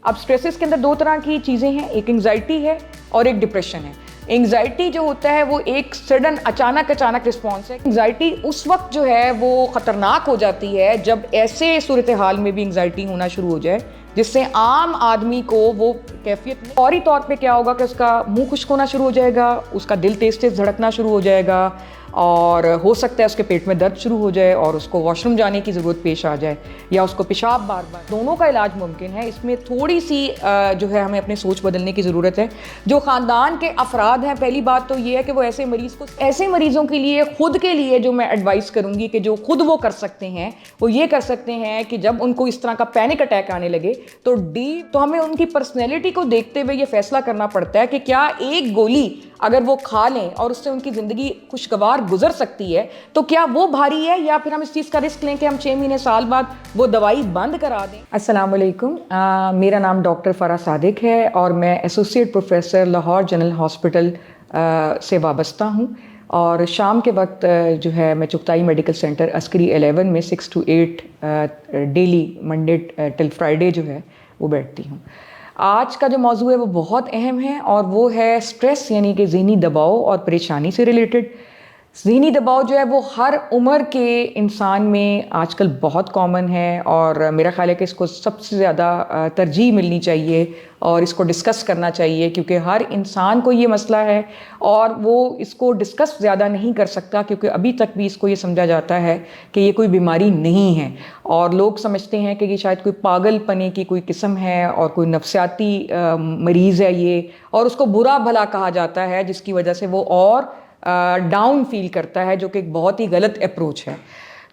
اب स्ट्रेसेस के अंदर दो तरह की चीज़ें हैं, एक एंग्जाइटी है और एक डिप्रेशन है। एंग्जाइटी जो होता है वो एक सडन अचानक रिस्पॉन्स है। एंग्जाइटी उस वक्त जो है वो ख़तरनाक हो जाती है जब ऐसे सूरत हाल में भी एंग्जाइटी होना शुरू हो जाए जिससे आम आदमी को वो कैफियत में फौरी तौर पे क्या होगा कि उसका मुंह खुश्क होना शुरू हो जाएगा, उसका दिल तेज तेज धड़कना शुरू हो जाएगा और हो सकता है उसके पेट में दर्द शुरू हो जाए और उसको वॉशरूम जाने की ज़रूरत पेश आ जाए या उसको पेशाब बार बार। दोनों का इलाज मुमकिन है। इसमें थोड़ी सी जो है हमें अपनी सोच बदलने की ज़रूरत है। जो ख़ानदान के अफराद हैं, पहली बात तो ये है कि वो ऐसे मरीज़ों के लिए खुद के लिए जो मैं एडवाइस करूँगी कि जो खुद वो कर सकते हैं वो ये कर सकते हैं कि जब उनको इस तरह का पैनिक अटैक आने लगे तो हमें उनकी पर्सनैलिटी को देखते हुए ये फैसला करना पड़ता है कि क्या एक गोली अगर वो खा लें और उससे उनकी ज़िंदगी खुशगवार गुजर सकती है तो क्या वो भारी है, या फिर हम इस चीज़ का रिस्क लें कि हम 6 महीने साल बाद वो दवाई बंद करा दें। अस्सलाम वालेकुम, मेरा नाम डॉक्टर फ़रा सादिक है और मैं associate professor Lahore general hospital से वाबस्ता हूँ और शाम के वक्त जो है मैं चुगताई मेडिकल सेंटर अस्करी 11 में 6 to 8 daily Monday till Friday जो है वो बैठती हूँ। आज का जो मौजू है वो बहुत अहम है और वो है स्ट्रेस, यानी कि ज़हनी दबाव और परेशानी से रिलेटेड। ज़हनी दबाव जो है वो हर उम्र के इंसान में आजकल बहुत कॉमन है और मेरा ख़्याल है कि इसको सबसे ज़्यादा तरजीह मिलनी चाहिए और इसको डिस्कस करना चाहिए क्योंकि हर इंसान को ये मसला है और वो इसको डिस्कस ज़्यादा नहीं कर सकता क्योंकि अभी तक भी इसको ये समझा जाता है कि ये कोई बीमारी नहीं है और लोग समझते हैं कि ये शायद कोई पागलपने की कोई किस्म है और कोई नफ्सियाती मरीज़ है ये, और उसको बुरा भला कहा जाता है जिसकी वजह से वो और डाउन फील करता है, जो कि एक बहुत ही गलत अप्रोच है।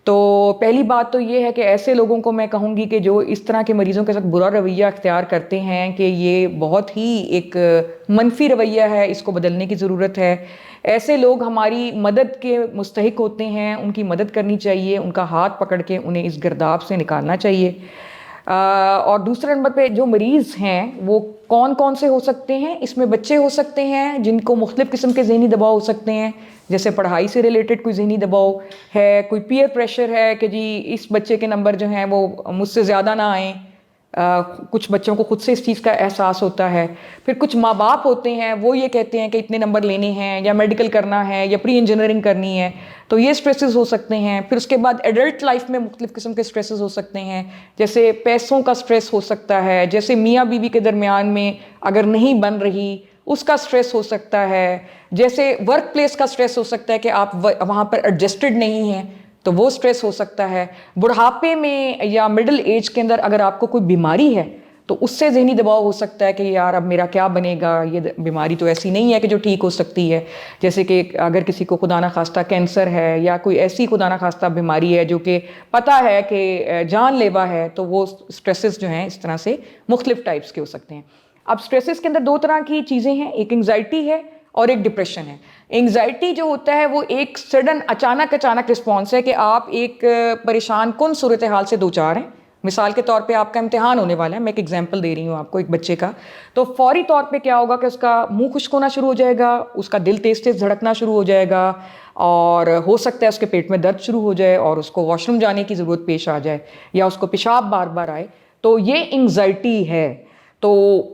तो पहली बात तो ये है कि ऐसे लोगों को मैं कहूँगी कि जो इस तरह के मरीज़ों के साथ बुरा रवैया अख्तियार करते हैं कि ये बहुत ही एक मनफी रवैया है, इसको बदलने की ज़रूरत है। ऐसे लोग हमारी मदद के मुस्तहिक होते हैं, उनकी मदद करनी चाहिए, उनका हाथ पकड़ के उन्हें इस गिरदाव से निकालना चाहिए। और दूसरे नंबर पे जो मरीज़ हैं वो कौन कौन से हो सकते हैं, इसमें बच्चे हो सकते हैं जिनको मुख्तलिफ़ किस्म के ज़हनी दबाव हो सकते हैं, जैसे पढ़ाई से रिलेटेड कोई ज़हनी दबाव है, कोई पीयर प्रेशर है कि जी इस बच्चे के नंबर जो हैं वो मुझसे ज़्यादा ना आएँ। कुछ बच्चों को खुद से इस चीज़ का एहसास होता है। फिर कुछ माँ बाप होते हैं वो ये कहते हैं कि इतने नंबर लेने हैं या मेडिकल करना है या प्री इंजीनियरिंग करनी है, तो ये स्ट्रेसेस हो सकते हैं। फिर उसके बाद एडल्ट लाइफ में मुख्तलिफ़ किस्म के स्ट्रेसेस हो सकते हैं, जैसे पैसों का स्ट्रेस हो सकता है, जैसे मियाँ बीवी के दरमियान में अगर नहीं बन रही उसका स्ट्रेस हो सकता है, जैसे वर्क प्लेस का स्ट्रेस हो सकता है कि आप वहाँ पर एडजस्टेड नहीं हैं तो वो स्ट्रेस हो सकता है। बुढ़ापे में या मिडिल एज के अंदर अगर आपको कोई बीमारी है तो उससे ज़हनी दबाव हो सकता है कि यार अब मेरा क्या बनेगा, ये बीमारी तो ऐसी नहीं है कि जो ठीक हो सकती है। जैसे कि अगर किसी को खुदा न खास्ता कैंसर है या कोई ऐसी खुदा न खास्ता बीमारी है जो कि पता है कि जानलेवा है, तो वो स्ट्रेसेस जो हैं इस तरह से मुख्तलिफ टाइप्स के हो सकते हैं। अब स्ट्रेसेस के अंदर दो तरह की चीज़ें हैं, एक एंग्जाइटी है और एक डिप्रेशन है। एंग्जाइटी जो होता है वो एक सडन अचानक रिस्पॉन्स है कि आप एक परेशान कुन सूरत हाल से दो चार हैं। मिसाल के तौर पे आपका इम्तिहान होने वाला है, मैं एक एग्जांपल दे रही हूँ आपको एक बच्चे का, तो फौरी तौर पे क्या होगा कि उसका मुंह खुश्क होना शुरू हो जाएगा, उसका दिल तेज तेज धड़कना शुरू हो जाएगा और हो सकता है उसके पेट में दर्द शुरू हो जाए और उसको वॉशरूम जाने की ज़रूरत पेश आ जाए या उसको पेशाब बार बार आए, तो ये एंग्जाइटी है। तो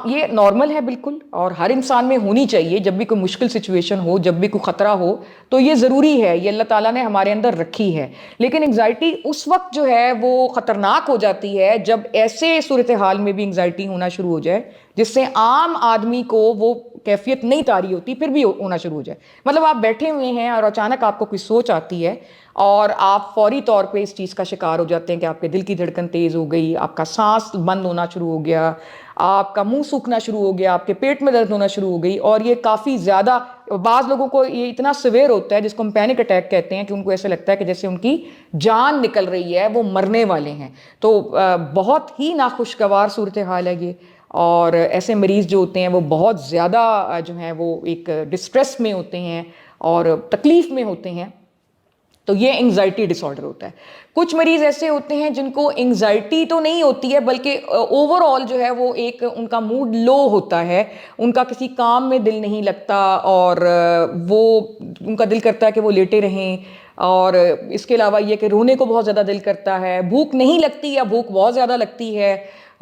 ये नॉर्मल है बिल्कुल और हर इंसान में होनी चाहिए। जब भी कोई मुश्किल सिचुएशन हो, जब भी कोई ख़तरा हो, तो ये ज़रूरी है, ये अल्लाह ताला ने हमारे अंदर रखी है। लेकिन एंग्जाइटी उस वक्त जो है वो ख़तरनाक हो जाती है जब ऐसे सूरत हाल में भी एंग्जाइटी होना शुरू हो जाए जिससे आम आदमी को वो कैफियत नहीं तारी होती फिर भी होना शुरू हो जाए। मतलब आप बैठे हुए हैं और अचानक आपको कोई सोच आती है और आप फौरी तौर पे इस चीज़ का शिकार हो जाते हैं कि आपके दिल की धड़कन तेज़ हो गई, आपका सांस बंद होना शुरू हो गया, आपका मुंह सूखना शुरू हो गया, आपके पेट में दर्द होना शुरू हो गई। और ये काफ़ी ज़्यादा, बाज़ लोगों को ये इतना सिवियर होता है जिसको हम पैनिक अटैक कहते हैं कि उनको ऐसा लगता है कि जैसे उनकी जान निकल रही है, वो मरने वाले हैं। तो बहुत ही नाखुशगवार सूरत हाल है ये। और ऐसे मरीज़ जो होते हैं वो बहुत ज़्यादा जो हैं वो एक डिस्ट्रेस में होते हैं और तकलीफ़ में होते हैं, तो ये एंग्जाइटी डिसऑर्डर होता है। कुछ मरीज़ ऐसे होते हैं जिनको एंग्जाइटी तो नहीं होती है बल्कि ओवरऑल जो है वो एक उनका मूड लो होता है, उनका किसी काम में दिल नहीं लगता और वो उनका दिल करता है कि वो लेटे रहें। और इसके अलावा ये कि रोने को बहुत ज़्यादा दिल करता है, भूख नहीं लगती या भूख बहुत ज़्यादा लगती है,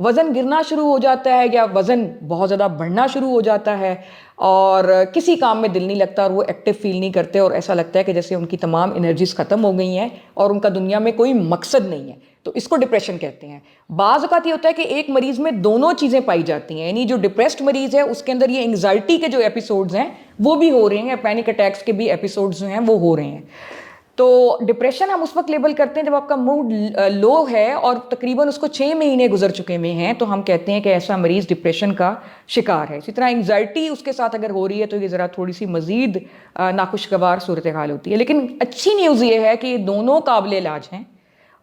وزن گرنا شروع ہو جاتا ہے یا وزن بہت زیادہ بڑھنا شروع ہو جاتا ہے اور کسی کام میں دل نہیں لگتا اور وہ ایکٹیو فیل نہیں کرتے اور ایسا لگتا ہے کہ جیسے ان کی تمام انرجیز ختم ہو گئی ہیں اور ان کا دنیا میں کوئی مقصد نہیں ہے، تو اس کو ڈپریشن کہتے ہیں۔ بعض اوقات یہ ہوتا ہے کہ ایک مریض میں دونوں چیزیں پائی جاتی ہیں، یعنی جو ڈپریسڈ مریض ہے اس کے اندر یہ انگزائٹی کے جو ایپیسوڈز ہیں وہ بھی ہو رہے ہیں، پینک اٹیکس کے بھی ایپیسوڈز جو ہیں وہ ہو رہے ہیں۔ تو ڈپریشن ہم اس وقت لیبل کرتے ہیں جب آپ کا موڈ لو ہے اور تقریباً اس کو 6 مہینے گزر چکے میں ہیں، تو ہم کہتے ہیں کہ ایسا مریض ڈپریشن کا شکار ہے۔ اسی طرح انگزائٹی اس کے ساتھ اگر ہو رہی ہے تو یہ ذرا تھوڑی سی مزید ناخوشگوار صورتحال ہوتی ہے۔ لیکن اچھی نیوز یہ ہے کہ یہ دونوں قابل علاج ہیں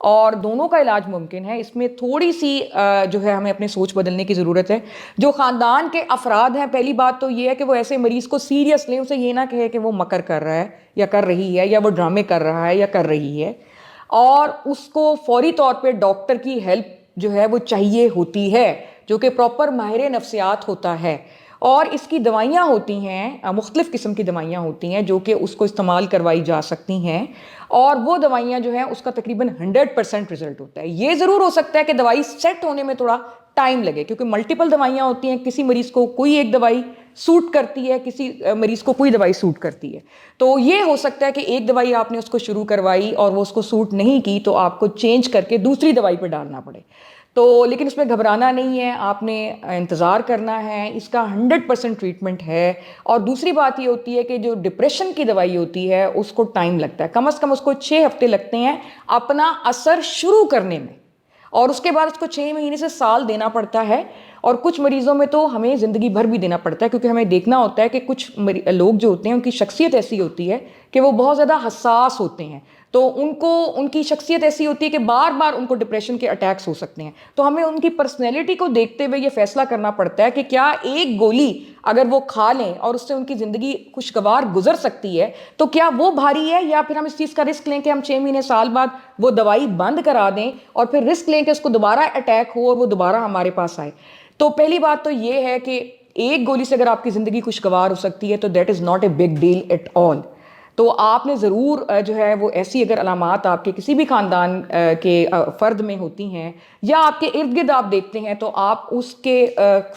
اور دونوں کا علاج ممکن ہے۔ اس میں تھوڑی سی جو ہے ہمیں اپنی سوچ بدلنے کی ضرورت ہے۔ جو خاندان کے افراد ہیں، پہلی بات تو یہ ہے کہ وہ ایسے مریض کو سیریس لیں، اسے یہ نہ کہے کہ وہ مکر کر رہا ہے یا کر رہی ہے یا وہ ڈرامے کر رہا ہے یا کر رہی ہے، اور اس کو فوری طور پہ ڈاکٹر کی ہیلپ جو ہے وہ چاہیے ہوتی ہے، جو کہ پراپر ماہر نفسیات ہوتا ہے، اور اس کی دوائیاں ہوتی ہیں، مختلف قسم کی دوائیاں ہوتی ہیں جو کہ اس کو استعمال کروائی جا سکتی ہیں، اور وہ دوائیاں جو ہیں اس کا تقریباً 100% رزلٹ ہوتا ہے۔ یہ ضرور ہو سکتا ہے کہ دوائی سیٹ ہونے میں تھوڑا ٹائم لگے، کیونکہ ملٹیپل دوائیاں ہوتی ہیں، کسی مریض کو کوئی ایک دوائی سوٹ کرتی ہے، کسی مریض کو کوئی دوائی سوٹ کرتی ہے۔ تو یہ ہو سکتا ہے کہ ایک دوائی آپ نے اس کو شروع کروائی اور وہ اس کو سوٹ نہیں کی تو آپ کو چینج کر کے دوسری دوائی پہ ڈالنا پڑے۔ تو لیکن اس میں گھبرانا نہیں ہے، آپ نے انتظار کرنا ہے، اس کا 100% ٹریٹمنٹ ہے۔ اور دوسری بات یہ ہوتی ہے کہ جو ڈپریشن کی دوائی ہوتی ہے اس کو ٹائم لگتا ہے، کم از کم اس کو 6 ہفتے لگتے ہیں اپنا اثر شروع کرنے میں، اور اس کے بعد اس کو 6 مہینے سے سال دینا پڑتا ہے، اور کچھ مریضوں میں تو ہمیں زندگی بھر بھی دینا پڑتا ہے، کیونکہ ہمیں دیکھنا ہوتا ہے کہ کچھ لوگ جو ہوتے ہیں ان کی شخصیت ایسی ہوتی ہے کہ وہ بہت زیادہ حساس ہوتے ہیں، تو ان کی شخصیت ایسی ہوتی ہے کہ بار بار ان کو ڈپریشن کے اٹیکس ہو سکتے ہیں۔ تو ہمیں ان کی پرسنالٹی کو دیکھتے ہوئے یہ فیصلہ کرنا پڑتا ہے کہ کیا ایک گولی اگر وہ کھا لیں اور اس سے ان کی زندگی خوشگوار گزر سکتی ہے تو کیا وہ بھاری ہے، یا پھر ہم اس چیز کا رسک لیں کہ ہم 6 مہینے سال بعد وہ دوائی بند کرا دیں اور پھر رسک لیں کہ اس کو دوبارہ اٹیک ہو اور وہ دوبارہ ہمارے پاس آئے۔ تو پہلی بات تو یہ ہے کہ ایک گولی سے اگر آپ کی زندگی خوشگوار ہو سکتی ہے تو that is not a big deal at all. تو آپ نے ضرور جو ہے وہ ایسی اگر علامات آپ کے کسی بھی خاندان کے فرد میں ہوتی ہیں یا آپ کے ارد گرد آپ دیکھتے ہیں تو آپ اس کے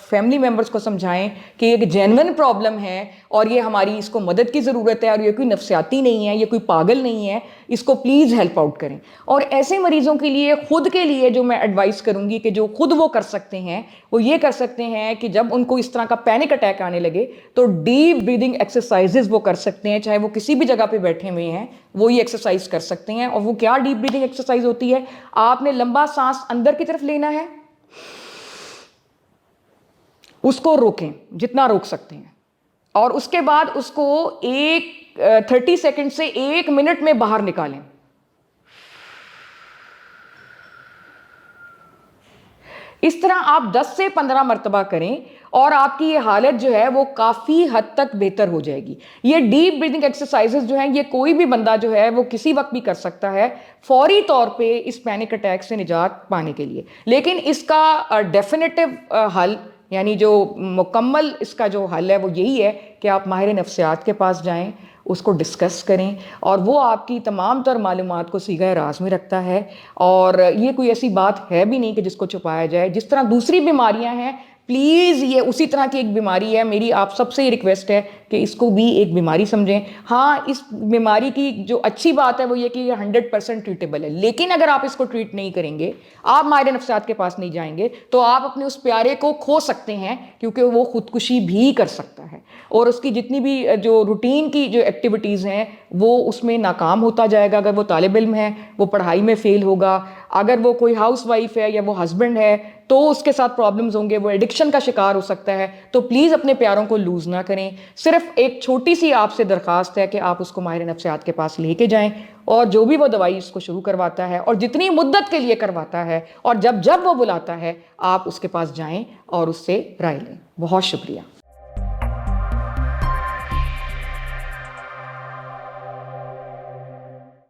فیملی ممبرس کو سمجھائیں کہ یہ ایک جینون پرابلم ہے اور یہ ہماری اس کو مدد کی ضرورت ہے، اور یہ کوئی نفسیاتی نہیں ہے، یہ کوئی پاگل نہیں ہے، اس کو پلیز ہیلپ آؤٹ کریں۔ اور ایسے مریضوں کے لیے خود کے لیے جو میں ایڈوائز کروں گی کہ جو خود وہ کر سکتے ہیں وہ یہ کر سکتے ہیں کہ جب ان کو اس طرح کا پینک اٹیک آنے لگے تو ڈیپ بریدنگ ایکسرسائزز وہ کر سکتے ہیں، چاہے وہ کسی بھی جگہ پہ بیٹھے ہوئے ہیں وہ یہ ایکسرسائز کر سکتے ہیں۔ اور وہ کیا ڈیپ بریدنگ ایکسرسائز ہوتی ہے؟ آپ نے لمبا سانس اندر کی طرف لینا ہے، اس کو روکیں جتنا روک سکتے ہیں، اور اس کے بعد اس کو 30 سیکنڈ سے 1 منٹ میں باہر نکالیں۔ اس طرح آپ 10 سے 15 مرتبہ کریں اور آپ کی یہ حالت جو ہے وہ کافی حد تک بہتر ہو جائے گی۔ یہ ڈیپ بریدنگ ایکسرسائزز جو ہیں یہ کوئی بھی بندہ جو ہے وہ کسی وقت بھی کر سکتا ہے فوری طور پہ اس پینک اٹیک سے نجات پانے کے لیے۔ لیکن اس کا ڈیفینیٹو حل، یعنی جو مکمل اس کا جو حل ہے وہ یہی ہے کہ آپ ماہر نفسیات کے پاس جائیں، اس کو ڈسکس کریں، اور وہ آپ کی تمام تر معلومات کو صیغہ راز میں رکھتا ہے، اور یہ کوئی ایسی بات ہے بھی نہیں کہ جس کو چھپایا جائے۔ جس طرح دوسری بیماریاں ہیں، پلیز یہ اسی طرح کی ایک بیماری ہے، میری آپ سب سے یہ ریکویسٹ ہے کہ اس کو بھی ایک بیماری سمجھیں۔ ہاں، اس بیماری کی جو اچھی بات ہے وہ یہ کہ یہ 100% ٹریٹیبل ہے، لیکن اگر آپ اس کو ٹریٹ نہیں کریں گے، آپ ماہر نفسیات کے پاس نہیں جائیں گے تو آپ اپنے اس پیارے کو کھو سکتے ہیں، کیونکہ وہ خودکشی بھی کر سکتا ہے، اور اس کی جتنی بھی جو روٹین کی جو ایکٹیویٹیز ہیں وہ اس میں ناکام ہوتا جائے گا۔ اگر وہ طالب علم ہے وہ پڑھائی میں فیل ہوگا، اگر وہ کوئی ہاؤس وائف ہے یا وہ ہسبینڈ ہے تو اس کے ساتھ پرابلمز ہوں گے، وہ ایڈکشن کا شکار ہو سکتا ہے۔ تو پلیز اپنے پیاروں کو لوز نہ کریں۔ صرف ایک چھوٹی سی آپ سے درخواست ہے کہ آپ اس کو ماہر نفسیات کے پاس لے کے جائیں، اور جو بھی وہ دوائی اس کو شروع کرواتا ہے اور جتنی مدت کے لیے کرواتا ہے اور جب وہ بلاتا ہے آپ اس کے پاس جائیں اور اس سے رائے لیں۔ بہت شکریہ۔